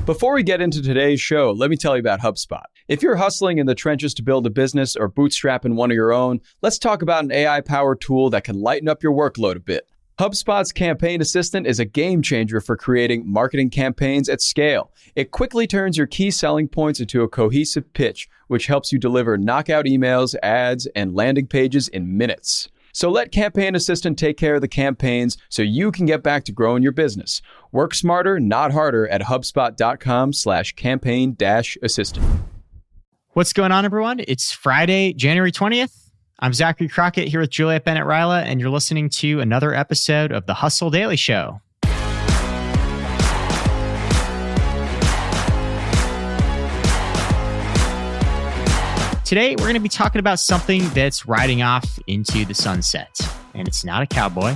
Before we get into today's show, let me tell you about HubSpot. If you're hustling in the trenches to build a business or bootstrapping one of your own, let's talk about an AI-powered tool that can lighten up your workload a bit. HubSpot's Campaign Assistant is a game changer for creating marketing campaigns at scale. It quickly turns your key selling points into a cohesive pitch, which helps you deliver knockout emails, ads, and landing pages in minutes. So let Campaign Assistant take care of the campaigns so you can get back to growing your business. Work smarter, not harder at HubSpot.com/campaign-assistant. What's going on, everyone? It's Friday, January 20th. I'm Zachary Crockett here with Juliet, Bennett, Rylah, and you're listening to another episode of the Hustle Daily Show. Today, we're going to be talking about something that's riding off into the sunset. And it's not a cowboy.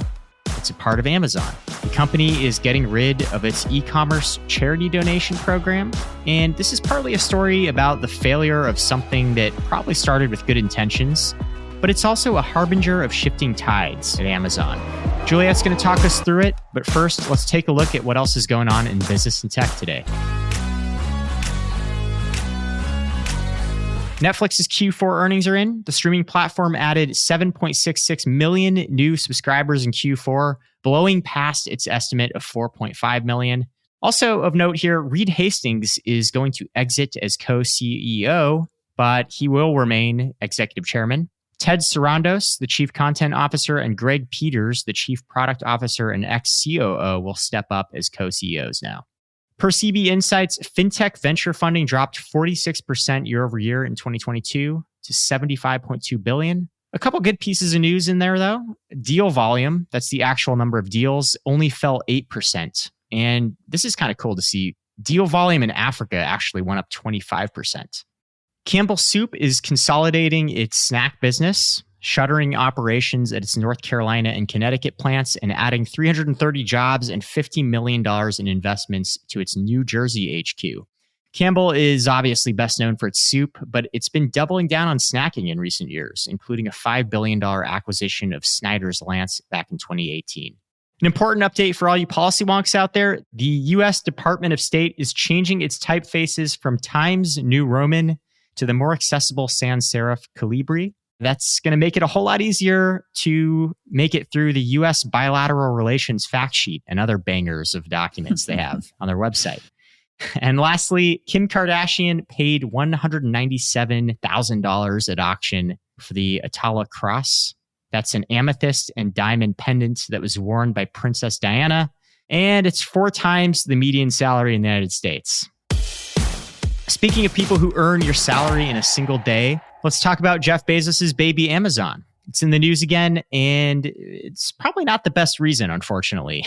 It's a part of Amazon. The company is getting rid of its e-commerce charity donation program. And this is partly a story about the failure of something that probably started with good intentions, but it's also a harbinger of shifting tides at Amazon. Juliet's going to talk us through it. But first, let's take a look at what else is going on in business and tech today. Netflix's Q4 earnings are in. The streaming platform added 7.66 million new subscribers in Q4, blowing past its estimate of 4.5 million. Also of note here, Reed Hastings is going to exit as co-CEO, but he will remain executive chairman. Ted Sarandos, the chief content officer, and Greg Peters, the chief product officer and ex-COO, will step up as co-CEOs now. Per CB Insights, fintech venture funding dropped 46% year over year in 2022 to $75.2 billion. A couple good pieces of news in there, though. Deal volume, that's the actual number of deals, only fell 8%. And this is kind of cool to see. Deal volume in Africa actually went up 25%. Campbell Soup is consolidating its snack business, shuttering operations at its North Carolina and Connecticut plants, and adding 330 jobs and $50 million in investments to its New Jersey HQ. Campbell is obviously best known for its soup, but it's been doubling down on snacking in recent years, including a $5 billion acquisition of Snyder's Lance back in 2018. An important update for all you policy wonks out there, the U.S. Department of State is changing its typefaces from Times New Roman to the more accessible sans serif Calibri. That's going to make it a whole lot easier to make it through the U.S. bilateral relations fact sheet and other bangers of documents they have on their website. And lastly, Kim Kardashian paid $197,000 at auction for the Atala Cross. That's an amethyst and diamond pendant that was worn by Princess Diana, and it's 4 times the median salary in the United States. Speaking of people who earn your salary in a single day, let's talk about Jeff Bezos' baby Amazon. It's in the news again, and it's probably not the best reason, unfortunately.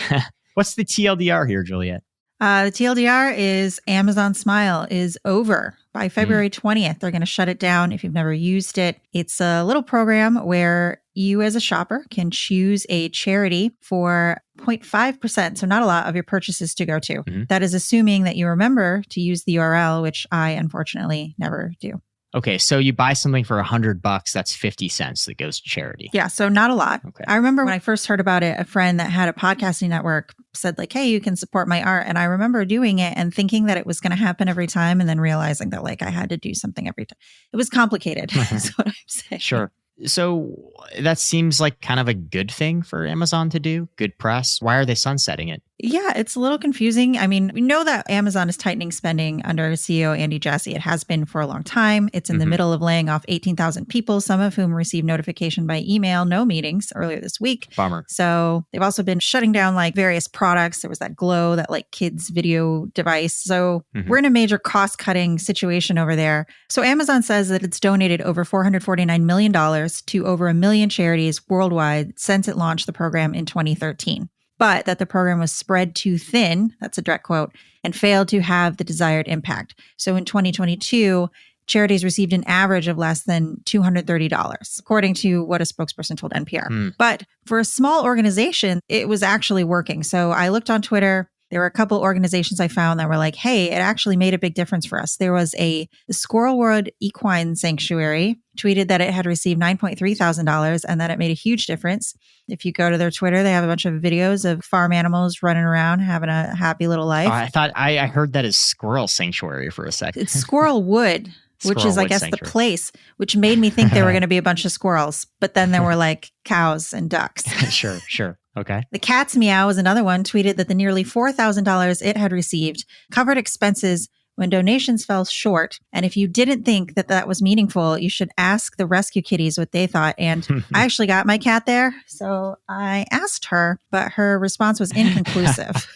What's the TLDR here, Juliet? The TLDR is Amazon Smile is over. By February 20th, they're going to shut it down if you've never used it. It's a little program where you as a shopper can choose a charity for 0.5%, so not a lot, of your purchases to go to. That is assuming that you remember to use the URL, which I unfortunately never do. Okay, so you buy something for $100, that's 50 cents that goes to charity. Yeah, so not a lot. Okay. I remember when I first heard about it, a friend that had a podcasting network said like, hey, you can support my art. And I remember doing it and thinking that it was going to happen every time and then realizing that like I had to do something every time. It was complicated, is what I'm saying. Sure. So that seems like kind of a good thing for Amazon to do, good press. Why are they sunsetting it? Yeah, it's a little confusing. I mean, we know that Amazon is tightening spending under CEO Andy Jassy. It has been for a long time. It's in the middle of laying off 18,000 people, some of whom received notification by email, no meetings earlier this week. Bummer. So they've also been shutting down like various products. There was that Glow, that like kids video device. So we're in a major cost cutting situation over there. So Amazon says that it's donated over $449 million to over 1 million charities worldwide since it launched the program in 2013. But that the program was spread too thin, that's a direct quote, and failed to have the desired impact. So in 2022, charities received an average of less than $230, according to what a spokesperson told NPR. But for a small organization, it was actually working. So I looked on Twitter. There were a couple organizations I found that were like, hey, it actually made a big difference for us. There was the Squirrelwood Equine Sanctuary tweeted that it had received $9,300 and that it made a huge difference. If you go to their Twitter, they have a bunch of videos of farm animals running around having a happy little life. I heard that as squirrel sanctuary for a second. It's Squirrel Wood, which is, I guess, sanctuary. The place, which made me think there were going to be a bunch of squirrels. But then there were like cows and ducks. Sure. Okay. The Cat's Meow was another one, tweeted that the nearly $4,000 it had received covered expenses when donations fell short. And if you didn't think that that was meaningful, you should ask the rescue kitties what they thought. And I actually got my cat there. So I asked her, but her response was inconclusive.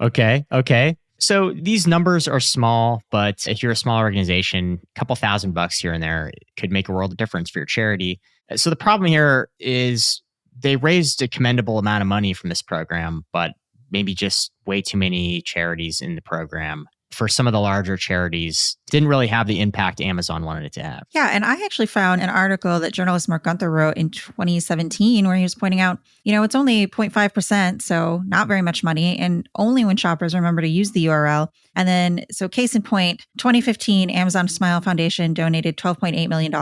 Okay. So these numbers are small, but if you're a small organization, a couple $1,000 here and there could make a world of difference for your charity. So the problem here is they raised a commendable amount of money from this program, but maybe just way too many charities in the program. For some of the larger charities, didn't really have the impact Amazon wanted it to have. Yeah, and I actually found an article that journalist Mark Gunther wrote in 2017 where he was pointing out, it's only 0.5%, so not very much money, and only when shoppers remember to use the URL. And then, so case in point, 2015, Amazon Smile Foundation donated $12.8 million.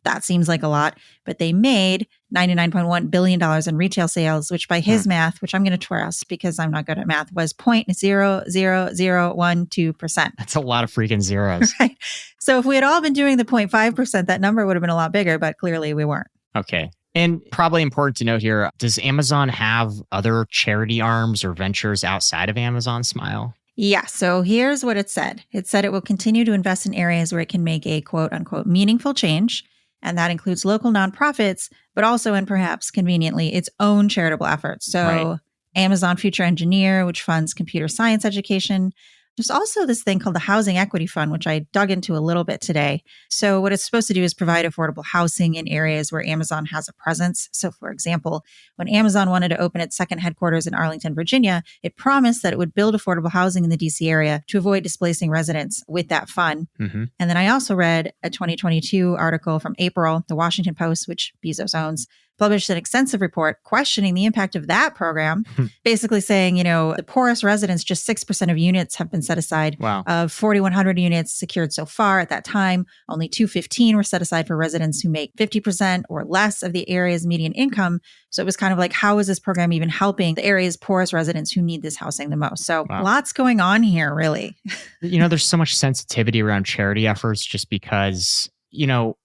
That seems like a lot, but they made $99.1 billion in retail sales, which by his math, which I'm going to trust because I'm not good at math, was 0.00012%. That's a lot of freaking zeros. Right. So if we had all been doing the 0.5%, that number would have been a lot bigger, but clearly we weren't. Okay. And probably important to note here, does Amazon have other charity arms or ventures outside of Amazon Smile? Yeah. So here's what it said. It said it will continue to invest in areas where it can make a quote unquote meaningful change. And that includes local nonprofits, but also, and perhaps conveniently, its own charitable efforts. So Amazon Future Engineer, which funds computer science education. There's also this thing called the Housing Equity Fund, which I dug into a little bit today. So what it's supposed to do is provide affordable housing in areas where Amazon has a presence. So for example, when Amazon wanted to open its second headquarters in Arlington, Virginia, it promised that it would build affordable housing in the DC area to avoid displacing residents with that fund. Mm-hmm. And then I also read a 2022 article from April, the Washington Post, which Bezos owns, published an extensive report questioning the impact of that program, basically saying, the poorest residents, just 6% of units have been set aside. Wow. Of 4,100 units secured so far at that time, only 215 were set aside for residents who make 50% or less of the area's median income. So it was kind of like, how is this program even helping the area's poorest residents who need this housing the most? So Lots going on here, really. There's so much sensitivity around charity efforts just because,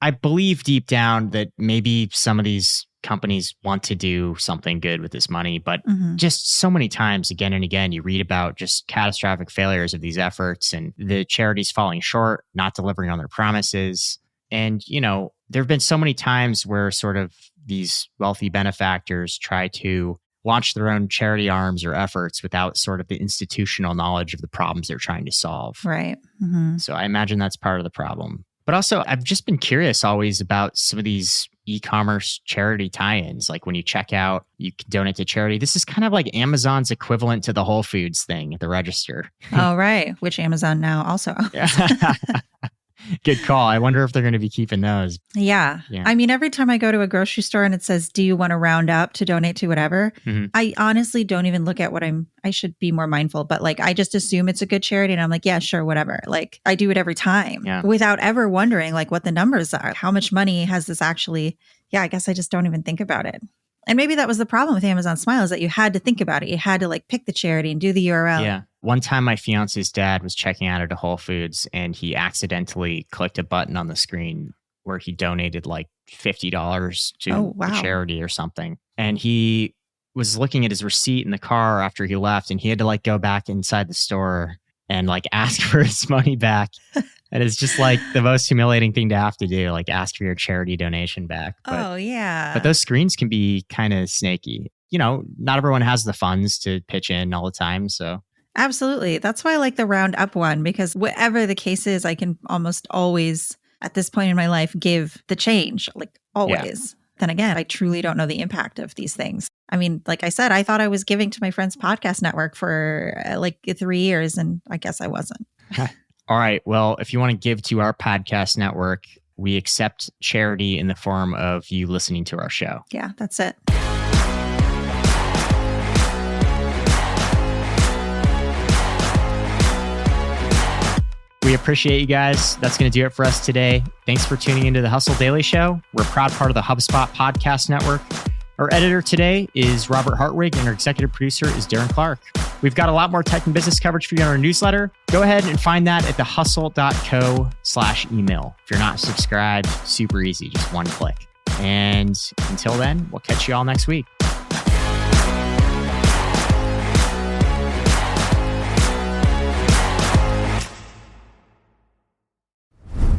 I believe deep down that maybe some of these companies want to do something good with this money, but just so many times again and again, you read about just catastrophic failures of these efforts and the charities falling short, not delivering on their promises. And, there have been so many times where sort of these wealthy benefactors try to launch their own charity arms or efforts without sort of the institutional knowledge of the problems they're trying to solve. Right. So I imagine that's part of the problem. But also, I've just been curious always about some of these e-commerce charity tie-ins. Like when you check out, you can donate to charity. This is kind of like Amazon's equivalent to the Whole Foods thing at the register. Oh, right. Which Amazon now also owns. Good call. I wonder if they're going to be keeping those. Yeah. I mean, every time I go to a grocery store and it says, do you want to round up to donate to whatever? I honestly don't even look at what I should be more mindful, but I just assume it's a good charity and I'm like, yeah, sure, whatever. I do it every time without ever wondering what the numbers are. How much money has this actually? Yeah, I guess I just don't even think about it. And maybe that was the problem with Amazon Smile is that you had to think about it. You had to pick the charity and do the URL. Yeah. One time my fiance's dad was checking out at a Whole Foods and he accidentally clicked a button on the screen where he donated $50 to the charity or something. And he was looking at his receipt in the car after he left and he had to go back inside the store and ask for his money back. And it's just the most humiliating thing to have to do, ask for your charity donation back. But those screens can be kind of snaky. Not everyone has the funds to pitch in all the time. So absolutely. That's why I like the round up one, because whatever the case is, I can almost always at this point in my life give the change, always. Yeah. Then again, I truly don't know the impact of these things. I mean, like I said, I thought I was giving to my friend's podcast network for 3 years, and I guess I wasn't. All right. Well, if you want to give to our podcast network, we accept charity in the form of you listening to our show. Yeah, that's it. We appreciate you guys. That's going to do it for us today. Thanks for tuning into the Hustle Daily Show. We're a proud part of the HubSpot podcast network. Our editor today is Robert Hartwig, and our executive producer is Darren Clarke. We've got a lot more tech and business coverage for you on our newsletter. Go ahead and find that at thehustle.co/email. If you're not subscribed, super easy, just one click. And until then, we'll catch you all next week.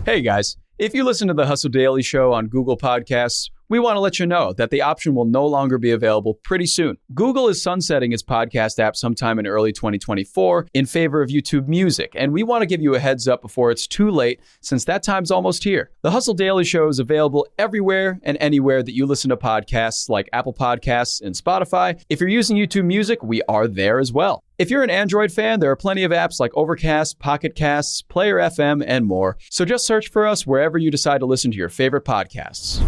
Hey guys, if you listen to the Hustle Daily Show on Google Podcasts, we want to let you know that the option will no longer be available pretty soon. Google is sunsetting its podcast app sometime in early 2024 in favor of YouTube Music, and we want to give you a heads up before it's too late, since that time's almost here. The Hustle Daily Show is available everywhere and anywhere that you listen to podcasts, like Apple Podcasts and Spotify. If you're using YouTube Music, we are there as well. If you're an Android fan, there are plenty of apps like Overcast, Pocket Casts, Player FM, and more. So just search for us wherever you decide to listen to your favorite podcasts.